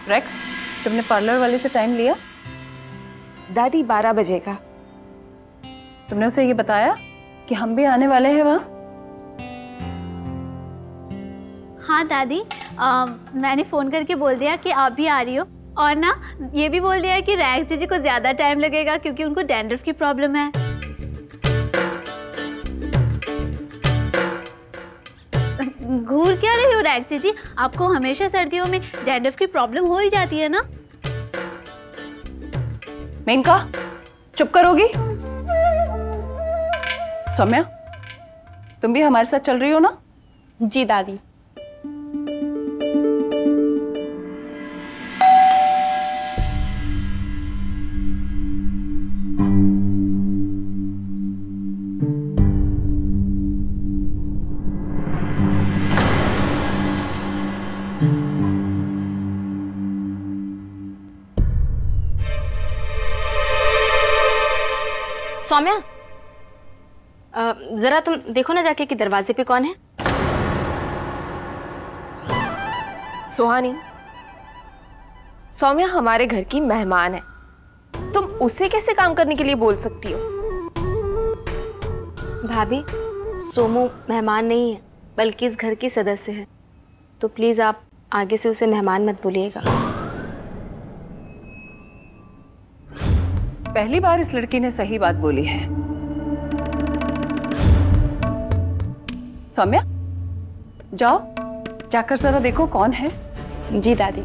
Racks, तुमने parlour वाले से टाइम लिया? दादी 12 बजे का। तुमने उसे ये बताया कि हम भी आने वाले हैं वहाँ? हाँ दादी, मैंने फ़ोन करके बोल दिया कि आप भी आ रही हो, और ना ये भी बोल दिया कि रैक्स जीजी को ज़्यादा टाइम लगेगा क्योंकि उनको डैंड्रफ की प्रॉब्लम है। घूर क्या रही हो रैक्स जीजी? आपको हमेशा सर्दियों में डैंड्रफ की प्रॉब्लम हो ही जाती है ना। मेनका, चुप करोगी? सौम्या, तुम भी हमारे साथ चल रही हो ना? जी दादी। सौम्या, जरा तुम देखो ना जाके कि दरवाजे पे कौन है। सुहानी, सौम्या हमारे घर की मेहमान है, तुम उसे कैसे काम करने के लिए बोल सकती हो? भाभी, सोमू मेहमान नहीं है बल्कि इस घर की सदस्य है, तो प्लीज आप आगे से उसे मेहमान मत बोलिएगा। पहली बार इस लड़की ने सही बात बोली है। सौम्या, जाओ जाकर जरा देखो कौन है। जी दादी।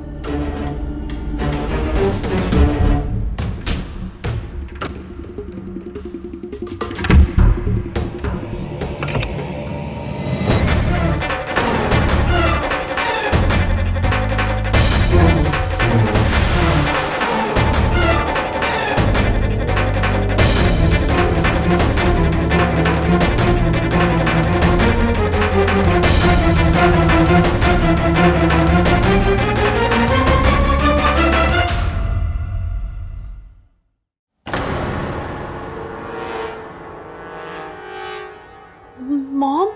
मॉम,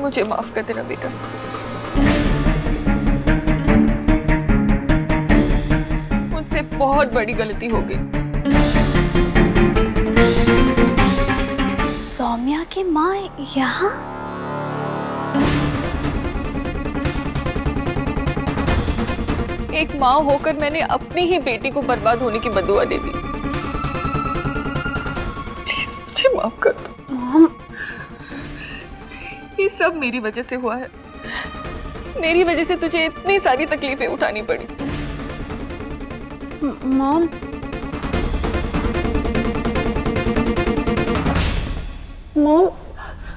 मुझे माफ कर देना बेटा। मुझसे बहुत बड़ी गलती हो गई। सौम्या की माँ यहाँ? एक माँ होकर मैंने अपनी ही बेटी को बर्बाद होने की बदुआ दे दी। प्लीज मुझे माफ कर दो। मॉम, ये सब मेरी वजह से हुआ है। मेरी वजह से तुझे इतनी सारी तकलीफें उठानी पड़ी। मॉम,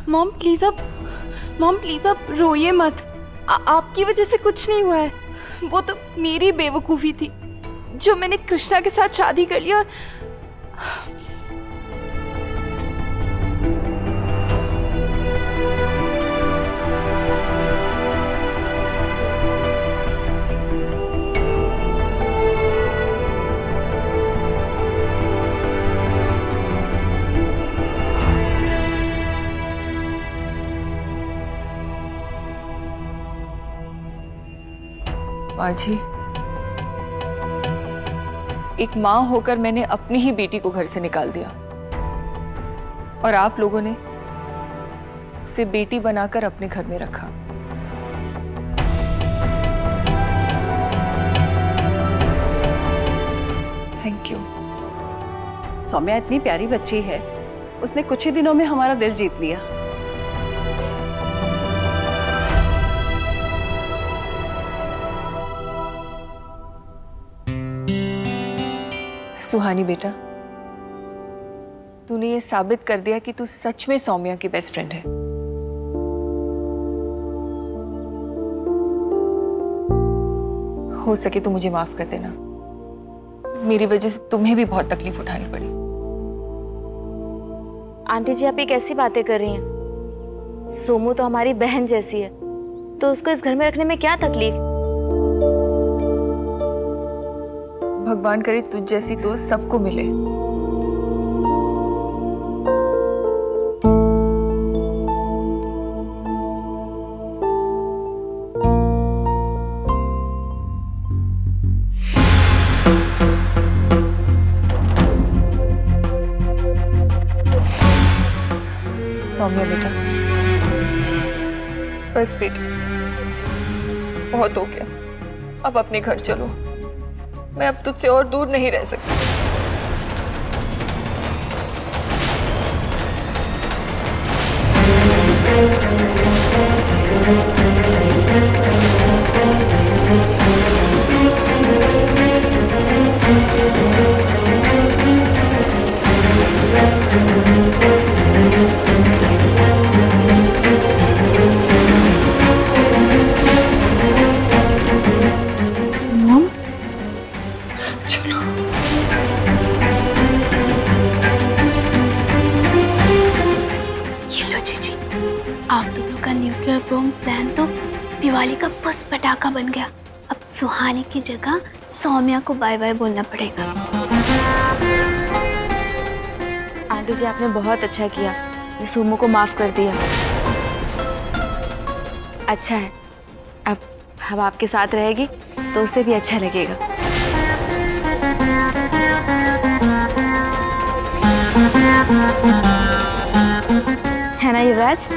मॉम प्लीज आप रोइए मत। आपकी वजह से कुछ नहीं हुआ है। वो तो मेरी बेवकूफी थी जो मैंने कृष्णा के साथ शादी कर ली। और माँ जी, एक माँ होकर मैंने अपनी ही बेटी को घर से निकाल दिया और आप लोगों ने उसे बेटी बनाकर अपने घर में रखा। Thank you. सौम्या इतनी प्यारी बच्ची है, उसने कुछ ही दिनों में हमारा दिल जीत लिया। सुहानी बेटा, तूने ये साबित कर दिया कि तू सच में सौम्या की बेस्ट फ्रेंड है। हो सके तो मुझे माफ कर देना। मेरी वजह से तुम्हें भी बहुत तकलीफ उठानी पड़ी। आंटी जी, आप ये कैसी बातें कर रही हैं? सोमू तो हमारी बहन जैसी है, तो उसको इस घर में रखने में क्या तकलीफ? भगवान करे तुझ जैसी दोस्त सबको मिले। सौम्या बेटा, बस बेटा, बहुत हो गया, अब अपने घर चलो। मैं अब तुझसे और दूर नहीं रह सकती। आप दोनों का न्यूक्लियर बॉम्ब प्लान तो दिवाली का पुष्प पटाखा बन गया। अब सुहानी की जगह सौम्या को बाय बाय बोलना पड़ेगा। आंटी जी, आपने बहुत अच्छा किया, ये सोमू को माफ कर दिया। अच्छा है, अब आपके साथ रहेगी तो उसे भी अच्छा लगेगा। है ना युवराज?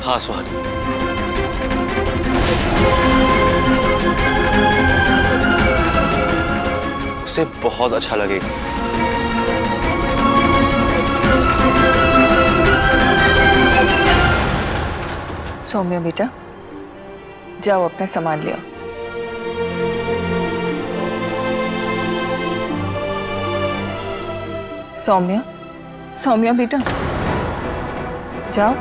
हाँ सुहानी, उसे बहुत अच्छा लगेगा। सौम्या बेटा, जाओ अपना सामान ले आओ। सौम्या, सौम्या बेटा, जाओ।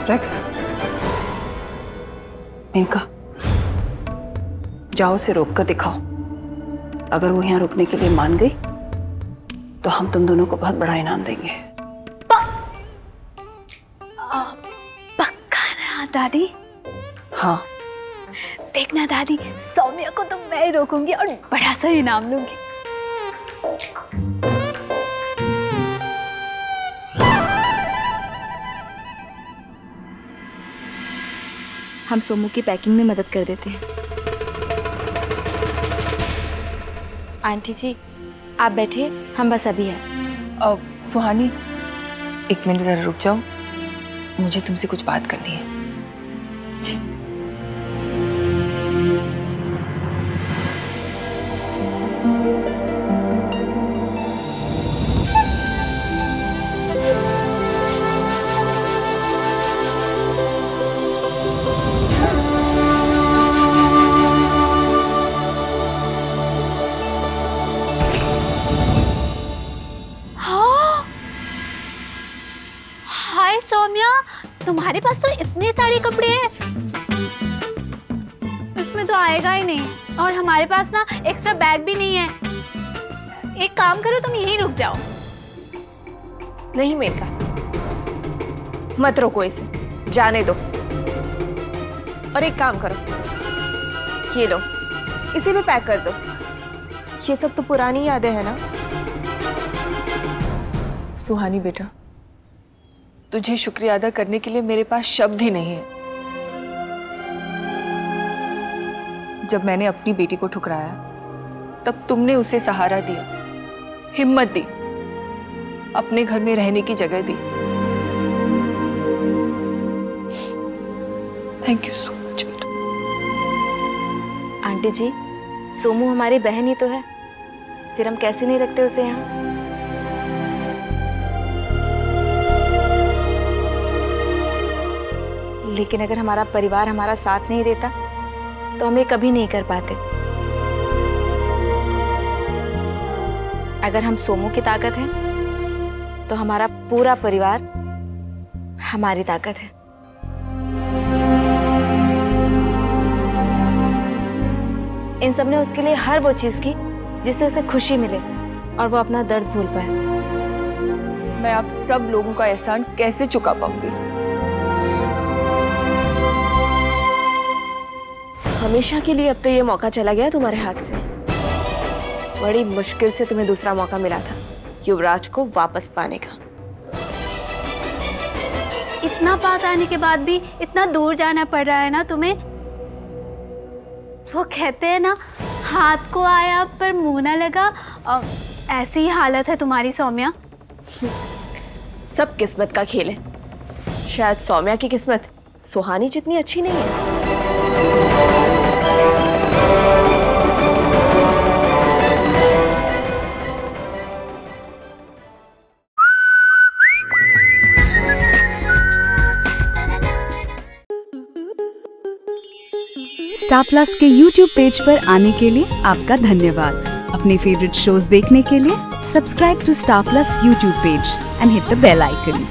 रेक्स, इनका जाओ से रोक कर दिखाओ। अगर वो यहाँ रुकने के लिए मान गई तो हम तुम दोनों को बहुत बड़ा इनाम देंगे। पक्का ना दादी? हाँ। देखना दादी, सौम्या को तो मैं ही रोकूंगी और बड़ा सा इनाम लूंगी। हम सोमू की पैकिंग में मदद कर देते हैं। आंटी जी, आप बैठिए, हम बस अभी हैं। सुहानी, एक मिनट जरा रुक जाओ, मुझे तुमसे कुछ बात करनी है। जी। हाय सौम्या, तुम्हारे पास तो इतने सारे कपड़े हैं, इसमें तो आएगा ही नहीं। और हमारे पास ना एक्स्ट्रा बैग भी नहीं है। एक काम करो, तुम यहीं रुक जाओ। नहीं मेनका, मत रोको इसे, जाने दो। और एक काम करो, ये लो, इसे भी पैक कर दो। ये सब तो पुरानी यादें हैं ना। सुहानी बेटा, तुझे शुक्रिया अदा करने के लिए मेरे पास शब्द ही नहीं है। जब मैंने अपनी बेटी को ठुकराया तब तुमने उसे सहारा दिया, हिम्मत दी, अपने घर में रहने की जगह दी। थैंक यू सो मच बेटा। आंटी जी, सोमू हमारी बहन ही तो है, फिर हम कैसे नहीं रखते उसे यहाँ। लेकिन अगर हमारा परिवार हमारा साथ नहीं देता तो हम ये कभी नहीं कर पाते। अगर हम सोमू की ताकत है तो हमारा पूरा परिवार हमारी ताकत है। इन सब ने उसके लिए हर वो चीज की जिससे उसे खुशी मिले और वो अपना दर्द भूल पाए। मैं आप सब लोगों का एहसान कैसे चुका पाऊंगी? हमेशा के लिए अब तो ये मौका चला गया तुम्हारे हाथ से। बड़ी मुश्किल से तुम्हें दूसरा मौका मिला था युवराज को वापस पाने का। इतना पास आने के बाद भी इतना दूर जाना पड़ रहा है ना तुम्हें। वो कहते हैं ना, हाथ को आया पर मुंह ना लगा। ऐसी ही हालत है तुम्हारी सौम्या। सब किस्मत का खेल है। शायद सौम्या की किस्मत सुहानी जितनी अच्छी नहीं है। स्टार प्लस के YouTube पेज पर आने के लिए आपका धन्यवाद। अपने फेवरेट शोज देखने के लिए subscribe to Star Plus YouTube page and hit the bell icon.